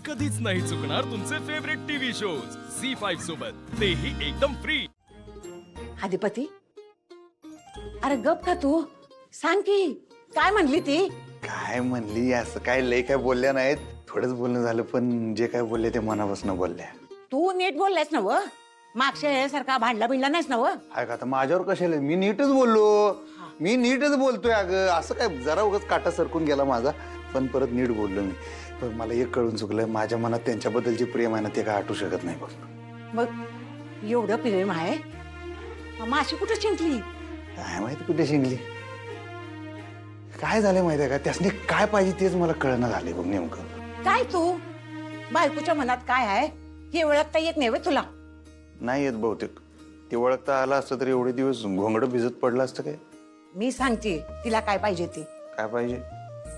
कधीच नाही चुकणार तुमचे फेवरेट टीव्ही शोज झी5 सोबत, तेही एकदम फ्री। आदिपती, अरे गप का तू? सांग की काय म्हणली ती? काय म्हणली असं काय लय काय बोलल्या नाहीत, थोडंच बोलणं झालं, पण जे काय बोलले ते मनापासून बोलल्या। तू नीट बोललायस ना व? मागच्या वेळेसारखा भांडला बिंडला नाहीस ना व? काय का आता माझ्यावर कशाला? मी नीटच बोललो, मी नीटच बोलतोय अगं, असं काय जरा उगाच काटा सरकून गेला माझा, पण परत नीट बोललो मी। पण मला एक कळून चुकलं, माझ्या मनात त्यांच्याबद्दल जे प्रेम आहे ना ते काय आटू शकत नाही बघ। मग एवढं प्रेम आहे, माशी कुठं चिंतली? काय माहिती कुठे शिंगली, काय झालंय माहितीये का, त्यासने काय पाहिजे तेच मला कळणं झालंय बघ नेमकं। काय तू बायकोच्या मनात काय आहे हे ओळखता येत नाही व तुला? नाही येत बहुतेक, ते ओळखता आलं असतं तर एवढे दिवस घोंगडं भिजत पडलं असतं काय? मी सांगते तिला काय पाहिजे ते। काय पाहिजे?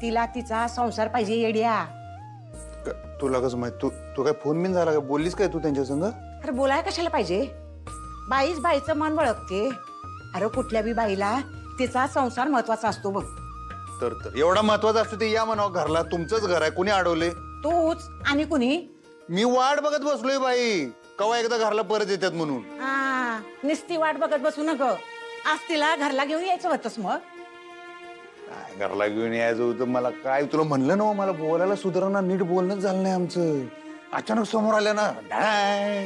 तिला तिचा संसार पाहिजे येड्या। तुला कसं माहित? तू काय फोन बिन झाला का? बोललीस काय तू त्यांच्या संग? अरे बोलाय कशाला पाहिजे? बाईच बाईचं मन वळखते। अरे कुठल्या बी बाईला तिचा संसार महत्वाचा असतो बघ। तर एवढा महत्वाचा असतो ते या म्हणावं घरला, तुमचंच घर आहे, कुणी अडवले? तूच आणि कुणी? मी वाट बघत बसलोय बाई, कवा एकदा घरला परत येतात म्हणून। हा, नुसती वाट बघत बसू नका, आज तिला घरला घेऊन यायचं होतंस मग। काय घरला घेऊन यायचं होतं मला? काय तुला म्हणलं ना, मला बोलायला सुधारणा, नीट बोलणंच झालं नाही आमचं। अचानक समोर आल्या ना ढाय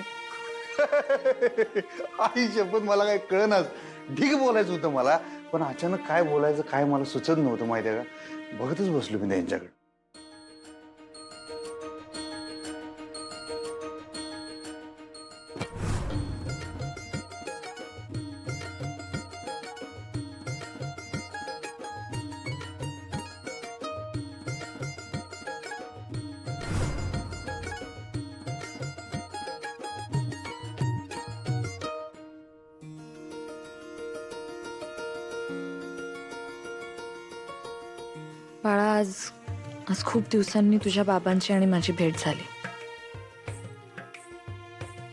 आई शपथ मला काय कळनाच, ढीग बोलायचं होतं मला, पण अचानक काय बोलायचं काय मला सुचत नव्हतं माहितीये का, बघतच बसलो मी त्यांच्याकडे। बाळा, आज आज खूप दिवसांनी तुझ्या बाबांची आणि माझी भेट झाली।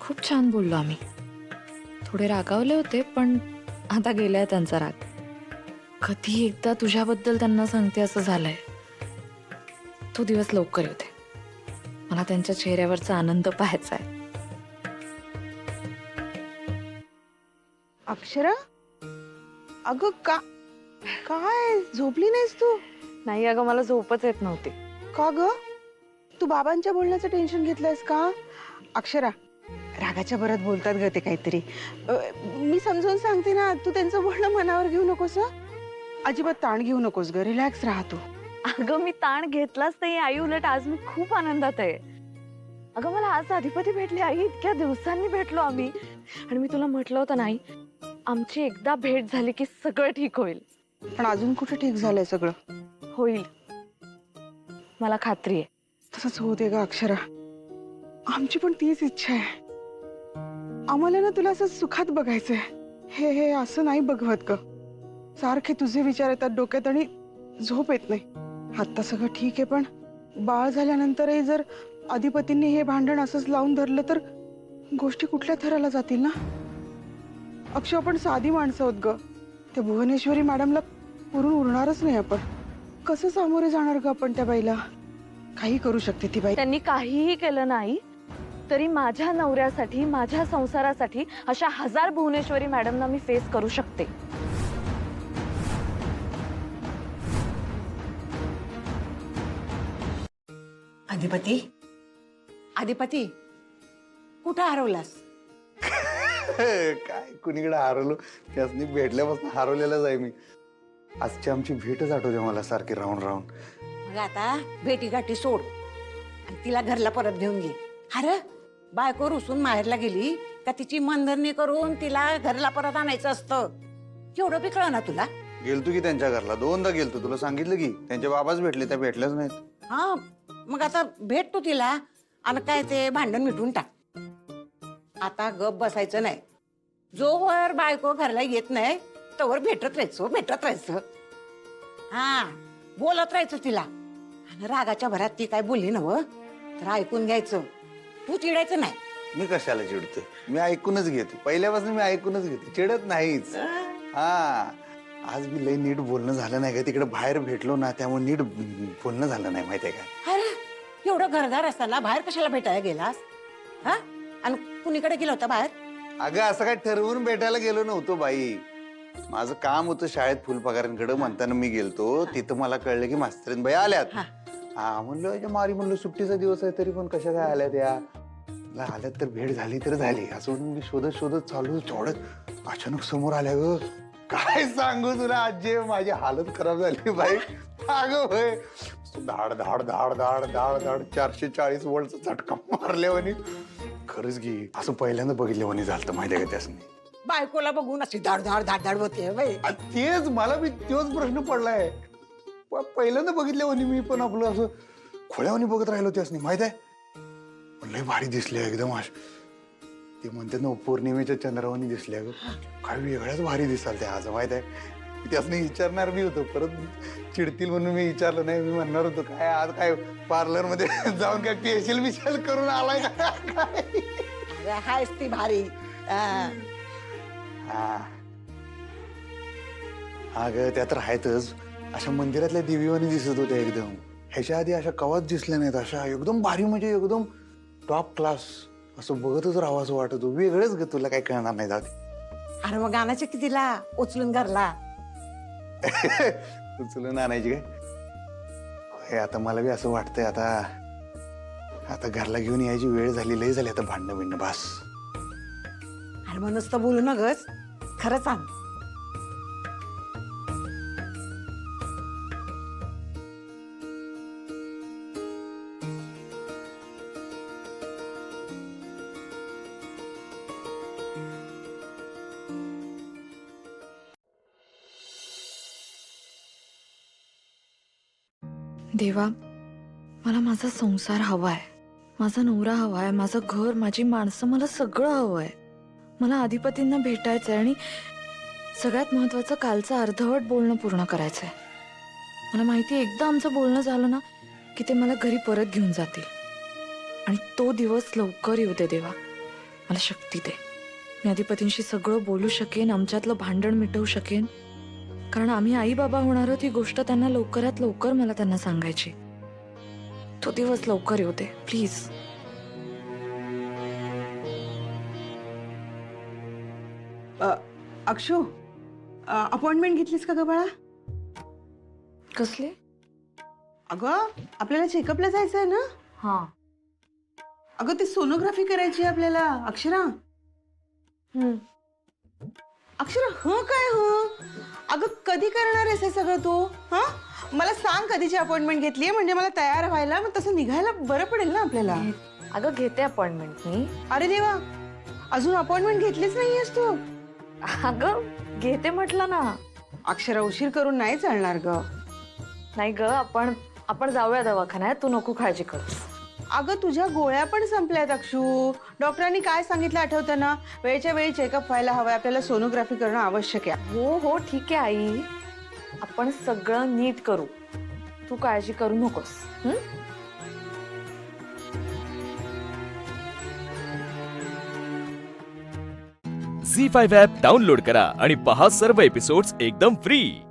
खूप छान बोललो आम्ही, थोडे रागावले होते पण आता गेलाय त्यांचा राग। कधी एकदा तुझ्याबद्दल त्यांना सांगते असं झालंय। तो दिवस लवकर येते, मला त्यांच्या चेहऱ्यावरचा आनंद पाहायचा आहे। अक्षरा, अगं काय झोपली नाहीस तू? नाही अगं, मला झोपच येत नव्हती। का ग? तू बाबांच्या बोलण्याचं टेन्शन घेतलंयस का? अक्षरा, रागाच्या भरात बोलतात ग ते काहीतरी। मी समजून सांगते ना, तू त्यांचं बोलणं मनावर घेऊ नकोस हं? अजिबात ताण घेऊ नकोस ग, रिलॅक्स राहा तू। अगं मी ताण घेतलाच नाही आई, उलट आज मी खूप आनंदात आहे। अगं मला आज अधिपती भेटले आई, इतक्या दिवसांनी भेटलो आम्ही, आणि मी तुला म्हटलं होतं नाही, आमची एकदा भेट झाली की सगळं ठीक होईल। पण अजून कुठे ठीक झालंय सगळं? होईल, मला खात्री आहे। तसंच होऊ दे ग अक्षरा, आमची पण तीच इच्छा आहे। आम्हाला ना तुला असं सुखात बघायचंय, हे असं नाही बघवत ग। सारखे तुझे विचार येतात डोक्यात आणि झोप येत नाही। आता सगळं ठीक आहे, पण बाळ झाल्यानंतरही जर अधिपतींनी हे भांडण असंच लावून धरलं तर गोष्टी कुठल्या थराला जातील ना? अक्षय, आपण साधी माणसं आहोत ग, त्या भुवनेश्वरी मॅडमला पुरून उरणारच नाही आपण। कसं सामोरे जाणार ग आपण त्या बाईला? काही करू शकते ती बाई। त्यांनी काहीही केलं नाही तरी माझ्या नवऱ्यासाठी, माझ्या संसारासाठी अशा 1000 भुवनेश्वरी मॅडमना मी फेस करू शकते। अधिपती, अधिपती कुठं हरवलास? काय कुणीकडे हरवलो? त्यासनी भेटल्यापासून हरवलेलाच आहे मी। आजची आमची भेटच आठवते मला सारखी राहून राहून। मग आता भेटी गाठी सोड आणि तिला घरला परत घेऊन घे। अरे बायको रुसून माहेरला गेली का तिची मनधरणी करून तिला घरला परत आणायचं असतं, एवढं बी कळलं ना तुला? गेलतो की त्यांच्या घरला, 2दा गेलतो, तुला सांगितलं की। त्यांचे बाबाच भेटले, त्या भेटल्याच नाहीत। हा, मग आता भेट तू तिला आणि काय ते भांडण मिटवून टाक। आता गप बसायचं नाही, जोवर बायको घरला येत नाही तोवर भेटत राहायचं। हा, बोलत राहायचं तिला, आणि रागाच्या भरात ती काय बोलली ना व तर ऐकून घ्यायचं, तू चिडायचं नाही। मी कशाला चिडते? मी ऐकूनच घेते, पहिल्यापासून मी ऐकूनच घेते, चिडत नाहीच। हा, आज मी लय नीट बोलणं झालं नाही का, तिकडे बाहेर भेटलो ना, त्यामुळे नीट बोलणं झालं नाही माहितीये का? अरे एवढं घरदार असताना बाहेर कशाला भेटायला गेलास? हा? आणि कुणीकडे गेला होता बाहेर? अगं असं काय ठरवून भेटायला गेलो नव्हतो बाई. माझं काम होतं शाळेत फुलपगारांकडे, म्हणताना मी गेलतो. तिथं मला कळलं की मास्तरीन बाई आल्यात. हा. हा म्हणलं याच्या मारी, म्हणलं सुट्टीचा दिवस आहे तरी पण कशा काय आल्यात या. म्हणलं आल्यात तर भेट झाली तर झाली, असं म्हणून मी शोधत शोधत चालू तेवढ्यात अचानक समोर आल्या ग. काय सांगू तुला आजी, माझी हालत खराब झाली बाई. अगं होय, धाड धाड धाड धाड धाड धाड 440 वोल्टचा झटका मारल्यावानी. खरंच की असं पहिल्यांदा बघितल्यावानी झालं माहितीये का त्यासनी. बायकोला बघून अशी धाड धाड धाड धाड होते बाई. तेच मला बी तोच प्रश्न पडलाय. पहिल्यांदा बघितल्यावानी मी पण आपलं असं खोळ्यावानी बघत राहिलो त्यासनी माहित आहे. पण लय भारी दिसले एकदम. ते म्हणतात ना पौर्णिमेच्या चंद्रावानी दिसल्या ग. काय वेगळ्याच भारी दिसाल त्या आज माहित आहे. त्यासनी विचारणार मी होतो, परत चिडतील म्हणून मी विचारलं नाही. मी म्हणणार होतो काय आज काय पार्लर मध्ये जाऊन काय फेशियल बिशियल करून आलाय का. हायच ती भारी. अगं त्या तर आहेतच. अशा मंदिरातल्या देवीवानी दिसत होत्या एकदम. ह्याच्या आधी अशा कवाच दिसल्या नाहीत. अशा एकदम भारी, म्हणजे एकदम टॉप क्लास. असं बघतच राहावं असं वाटत. वेगळंच ग, तुला काय कळणार नाही. जाते अरे मग गाण्याचे कितीला उचलून घरला उचलून आणायची काय. हे आता मला बी असं वाटतंय आता आता घरला घेऊन यायची वेळ झाली. लय झाली आता भांडणं बिंडणं बास. अरे मग नुसतं बोलू नगच, खरं सांग. देवा, मला माझा संसार हवाय, माझा नवरा हवाय, माझं घर, माझी माणसं, मला सगळं हवंय. मला अधिपतींना भेटायचंय आणि सगळ्यात महत्वाचं कालचं अर्धवट बोलणं पूर्ण करायचंय. मला माहिती एकदा आमचं बोलणं झालं ना की ते मला घरी परत घेऊन जातील. आणि तो दिवस लवकर येऊ दे देवा, मला शक्ती दे. मी अधिपतींशी सगळं बोलू शकेन, आमच्यातलं भांडण मिटवू शकेन. कारण आम्ही आई बाबा होणार आहोत ही गोष्ट त्यांना लवकरात लवकर मला त्यांना सांगायची. तो दिवस लवकर येऊ दे प्लीज. अक्षू, अपॉइंटमेंट घेतलीस का ग बाळा? कसले? अगं आपल्याला चेकअपला जायचंय ना. हा. अगं ती सोनोग्राफी करायची आहे आपल्याला. अक्षरा, अक्षरा, ह काय ह? अगं कधी करणार आहेस हे सगळं तू? हा, मला सांग कधीची अपॉइंटमेंट घेतलीये, म्हणजे मला तयार व्हायला, मग तसं निघायला बरं पडेल ना आपल्याला. अगं घेते अपॉइंटमेंट मी. अरे देवा, अजून अपॉइंटमेंट घेतलीच नाहीयेस तू? अगं घेते म्हटलं ना. अक्षरा, उशीर करून नाही चालणार ग. नाही ग, आपण जाऊया दवाखान्यात, तू नको काळजी करूस. अगं तुझ्या गोळ्या पण संपल्यात अक्षू. डॉक्टरांनी काय सांगितलं आठवतं ना? वेळच्या वेळी चेकअप व्हायला हवंय, आपल्याला सोनोग्राफी करणं आवश्यक आहे. हो हो ठीक आहे आई, आपण सगळं नीट करू, तू काळजी करू नकोस. झी5 ॲप डाउनलोड करा आणि पहा सर्व एपिसोड्स एकदम फ्री.